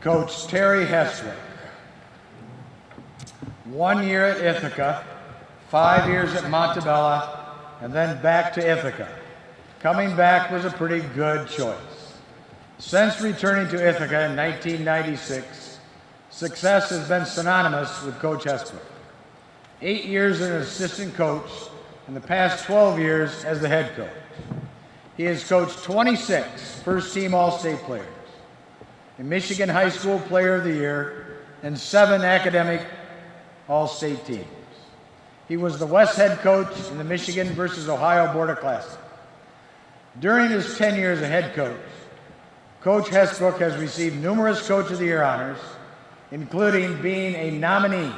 Coach Terry Hessbrook. 1 year at Ithaca, 5 years at Montebello, and then back to Ithaca. Coming back was a pretty good choice. Since returning to Ithaca in 1996, success has been synonymous with Coach Hessbrook. 8 years as an assistant coach, and the past 12 years as the head coach. He has coached 26 first-team All-State players, a Michigan High School Player of the Year, and 7 academic All-State teams. He was the West head coach in the Michigan versus Ohio Border Classic. During his 10 years as head coach, Coach Hessbrook has received numerous Coach of the Year honors, including being a nominee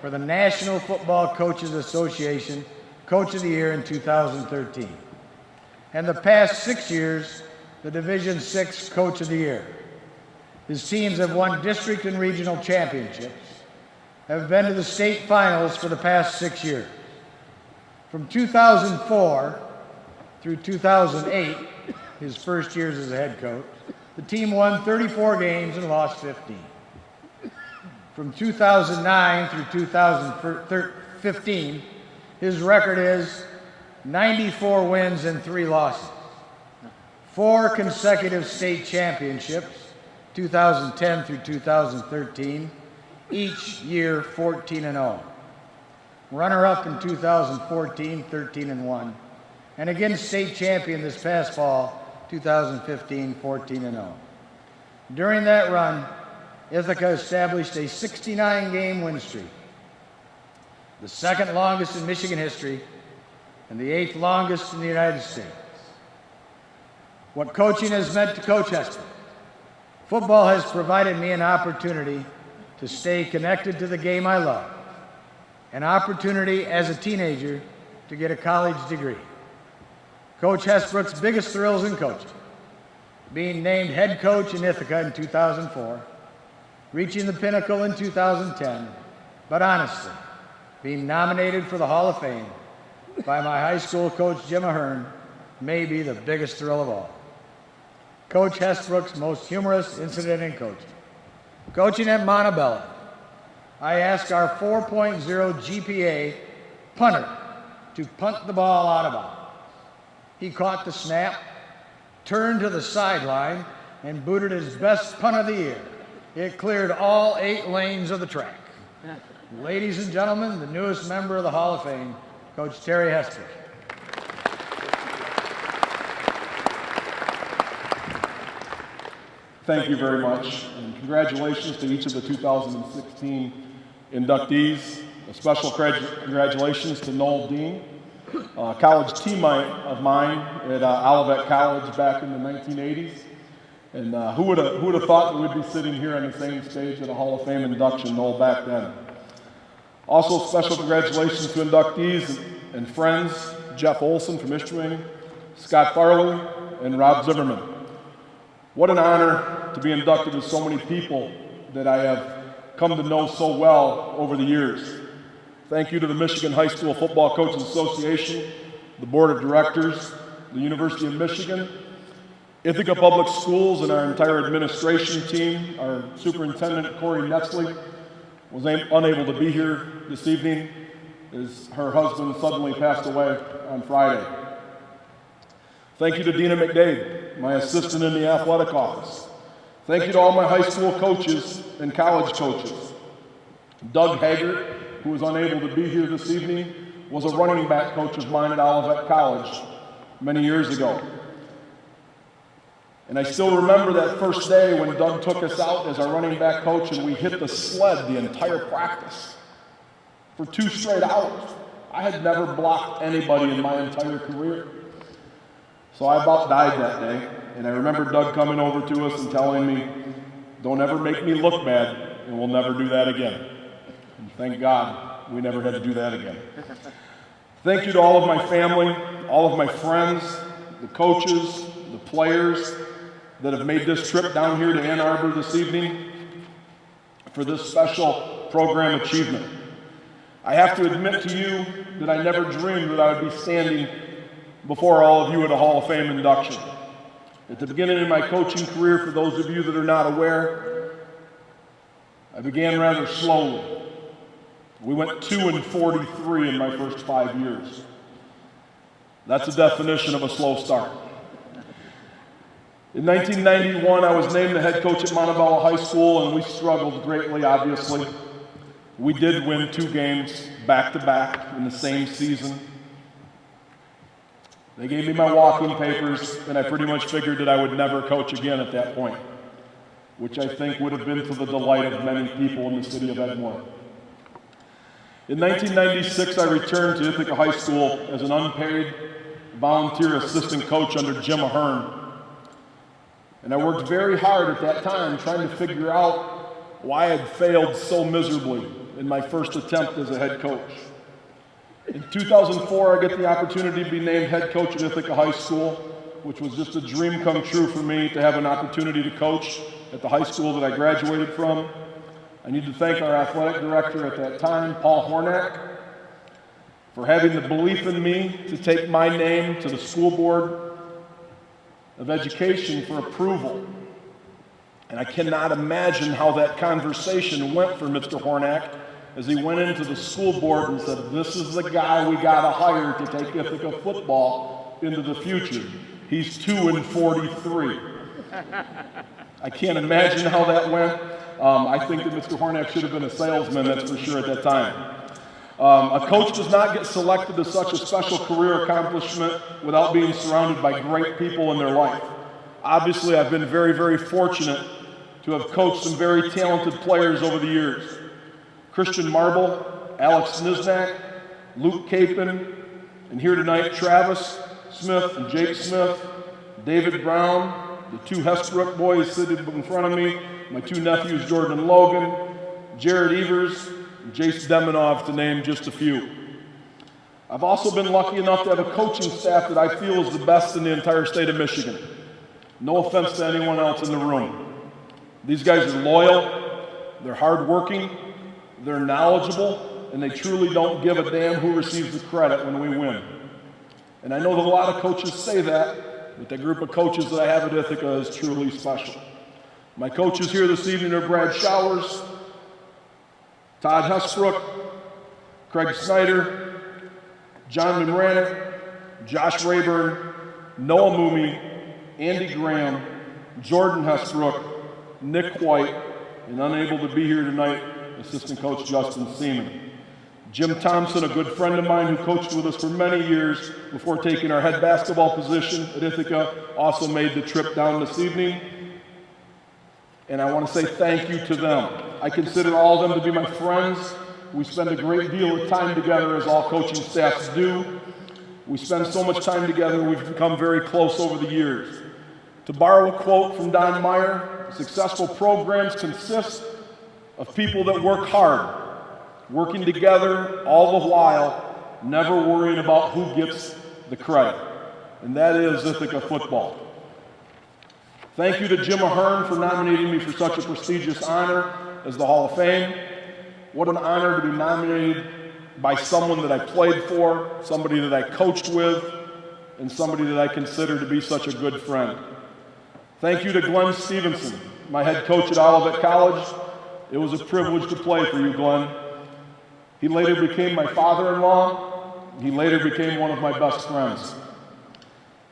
for the National Football Coaches Association Coach of the Year in 2013. And the past 6 years, the Division VI Coach of the Year. His teams have won district and regional championships, have been to the state finals for the past 6 years. From 2004 through 2008, his first years as a head coach, the team won 34 games and lost 15. From 2009 through 2015, his record is 94 wins and 3 losses. 4 consecutive state championships, 2010 through 2013, each year 14-0. Runner-up in 2014, 13-1, and again state champion this past fall, 2015, 14-0. During that run, Ithaca established a 69-game win streak, the 2nd longest in Michigan history, and the 8th longest in the United States. What coaching has meant to Coach Hessbrook. Football has provided me an opportunity to stay connected to the game I love, an opportunity as a teenager to get a college degree. Coach Hessbrook's biggest thrills in coaching: being named head coach in Ithaca in 2004, reaching the pinnacle in 2010, but honestly, being nominated for the Hall of Fame by my high school coach Jim Ahern may be the biggest thrill of all. Coach Hessbrook's most humorous incident in coaching. Coaching at Montebello, I asked our 4.0 GPA punter to punt the ball out of bounds. He caught the snap, turned to the sideline, and booted his best punt of the year. It cleared all 8 lanes of the track. Ladies and gentlemen, the newest member of the Hall of Fame, Coach Terry Hessbrook. Thank you very much, and congratulations to each of the 2016 inductees. A special congratulations to Noel Dean, a college teammate of mine at Olivet College back in the 1980s. And who would have thought that we'd be sitting here on the same stage at a Hall of Fame induction, Noel, back then. Also, special congratulations to inductees and friends, Jeff Olson from Ishpeming, Scott Farley, and Rob Zimmerman. What an honor to be inducted with so many people that I have come to know so well over the years. Thank you to the Michigan High School Football Coaches Association, the Board of Directors, the University of Michigan, Ithaca Public Schools, and our entire administration team. Our superintendent, Corey Netzley, was unable to be here this evening as her husband suddenly passed away on Friday. Thank you to Dina McDade, my assistant in the athletic office. Thank you to all my high school coaches and college coaches. Doug Haggart, who was unable to be here this evening, was a running back coach of mine at Olivet College many years ago. And I still remember that first day when Doug took us out as our running back coach and we hit the sled the entire practice for 2 straight hours. I had never blocked anybody in my entire career. So I about died that day, and I remember Doug coming over to us and telling me, "Don't ever make me look bad, and we'll never do that again." And thank God we never had to do that again. Thank you to all of my family, all of my friends, the coaches, the players that have made this trip down here to Ann Arbor this evening for this special program achievement. I have to admit to you that I never dreamed that I would be standing before all of you at a Hall of Fame induction. At the beginning of my coaching career, for those of you that are not aware, I began rather slowly. We went 2-43 in my first 5 years. That's the definition of a slow start. In 1991, I was named the head coach at Montebello High School, and we struggled greatly, obviously. We did win 2 games back-to-back in the same season. They gave me my walking papers, and I pretty much figured that I would never coach again at that point, which I think would have been to the delight of many people in the city of Edmore. In 1996, I returned to Ithaca High School as an unpaid volunteer assistant coach under Jim Ahern. And I worked very hard at that time trying to figure out why I had failed so miserably in my first attempt as a head coach. In 2004, I get the opportunity to be named head coach at Ithaca High School, which was just a dream come true for me to have an opportunity to coach at the high school that I graduated from. I need to thank our athletic director at that time, Paul Hornack, for having the belief in me to take my name to the school board of education for approval. And I cannot imagine how that conversation went for Mr. Hornack as he went into the school board and said, "This is the guy we got to hire to take Ithaca football into the future. He's 2-43. I can't imagine how that went. I think that Mr. Hornack should have been a salesman, that's for sure, at that time. A coach does not get selected to such a special career accomplishment without being surrounded by great people in their life. Obviously, I've been very, very fortunate to have coached some very talented players over the years. Christian Marble, Alex Niznak, Luke Capon, and here tonight, Travis Smith and Jake Smith, David Brown, the 2 Hessbrook boys sitting in front of me, my 2 nephews, Jordan and Logan, Jared Evers, and Jace Demonov, to name just a few. I've also been lucky enough to have a coaching staff that I feel is the best in the entire state of Michigan. No offense to anyone else in the room. These guys are loyal, they're hardworking, they're knowledgeable, and they truly don't give a damn who receives the credit when we win. And I know that a lot of coaches say that, but the group of coaches that I have at Ithaca is truly special. My coaches here this evening are Brad Showers, Todd Hessbrook, Craig Snyder, John McRanick, Josh Rayburn, Noah Moomey, Andy Graham, Jordan Hessbrook, Nick White, and unable to be here tonight, assistant coach Justin Seaman. Jim Thompson, a good friend of mine who coached with us for many years before taking our head basketball position at Ithaca, also made the trip down this evening. And I want to say thank you to them. I consider all of them to be my friends. We spend a great deal of time together, as all coaching staffs do. We spend so much time together, we've become very close over the years. To borrow a quote from Don Meyer, successful programs consist of people that work hard, working together all the while, never worrying about who gets the credit. And that is Ithaca football. Thank you to Jim Ahern for nominating me for such a prestigious honor as the Hall of Fame. What an honor to be nominated by someone that I played for, somebody that I coached with, and somebody that I consider to be such a good friend. Thank you to Glenn Stevenson, my head coach at Olivet College. It was a privilege to play for you, Glenn. He later became my father-in-law. He later became one of my best friends.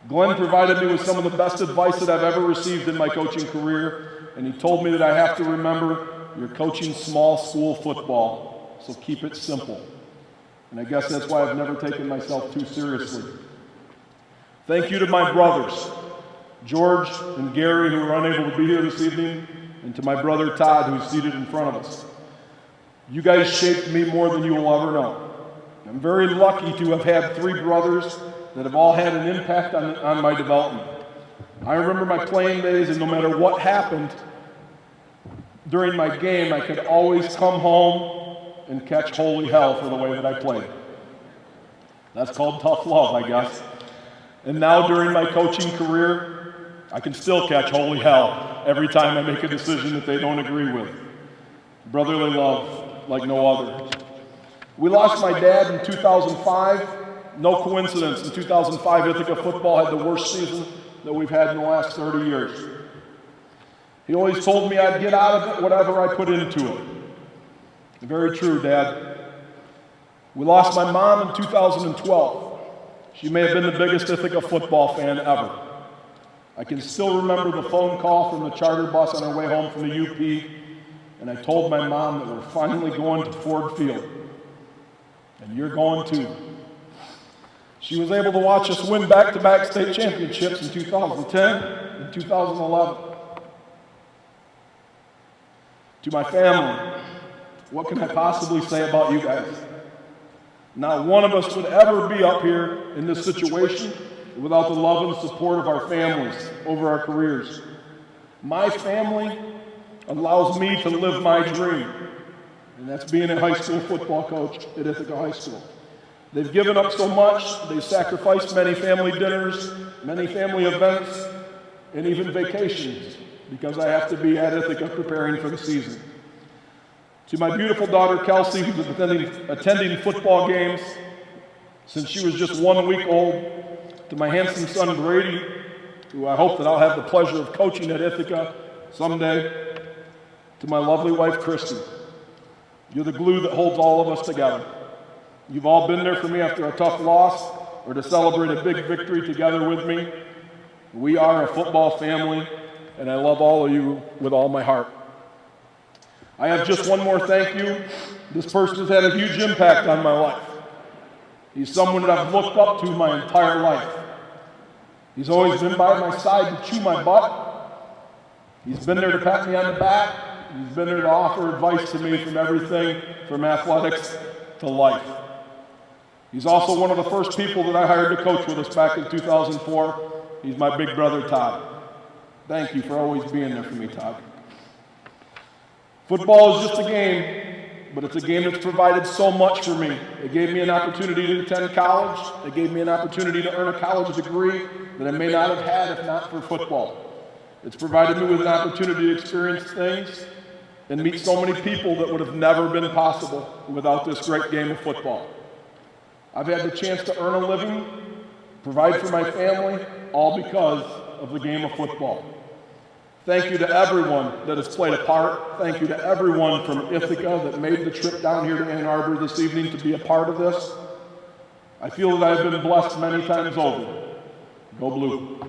Glenn provided me with some of the best advice that I've ever received in my coaching career, and he told me that I have to remember you're coaching small school football, so keep it simple. And I guess that's why I've never taken myself too seriously. Thank you to my brothers, George and Gary, who are unable to be here this evening, and to my brother Todd, who's seated in front of us. You guys shaped me more than you will ever know. I'm very lucky to have had 3 brothers that have all had an impact on my development. I remember my playing days, and no matter what happened during my game, I could always come home and catch holy hell for the way that I played. That's called tough love, I guess. And now during my coaching career, I can still catch holy hell every time I make a decision that they don't agree with. Brotherly love like no other. We lost my dad in 2005. No coincidence, in 2005, Ithaca football had the worst season that we've had in the last 30 years. He always told me I'd get out of it whatever I put into it. Very true, Dad. We lost my mom in 2012. She may have been the biggest Ithaca football fan ever. I can still remember the phone call from the charter bus on our way home from the UP, and I told my mom that we're finally going to Ford Field. And you're going too. She was able to watch us win back-to-back state championships in 2010 and 2011. To my family, what can I possibly say about you guys? Not one of us would ever be up here in this situation without the love and support of our families over our careers. My family allows me to live my dream, and that's being a high school football coach at Ithaca High School. They've given up so much, they've sacrificed many family dinners, many family events, and even vacations because I have to be at Ithaca preparing for the season. To my beautiful daughter Kelsey, who's attending football games since she was just 1 week old, to my handsome son Brady, who I hope that I'll have the pleasure of coaching at Ithaca someday, to my lovely wife Christy. You're the glue that holds all of us together. You've all been there for me after a tough loss or to celebrate a big victory together with me. We are a football family, and I love all of you with all my heart. I have just one more thank you. This person has had a huge impact on my life. He's someone that I've looked up to my entire life. He's always been by my side to chew my butt. He's been there to pat me on the back. He's been there to offer advice to me from everything from athletics to life. He's also one of the first people that I hired to coach with us back in 2004. He's my big brother, Todd. Thank you for always being there for me, Todd. Football is just a game, but it's a game that's provided so much for me. It gave me an opportunity to attend college. It gave me an opportunity to earn a college degree that I may not have had if not for football. It's provided me with an opportunity to experience things and meet so many people that would have never been possible without this great game of football. I've had the chance to earn a living, provide for my family, all because of the game of football. Thank you to everyone that has played a part. Thank you to everyone from Ithaca that made the trip down here to Ann Arbor this evening to be a part of this. I feel that I've been blessed many times over. Go Blue.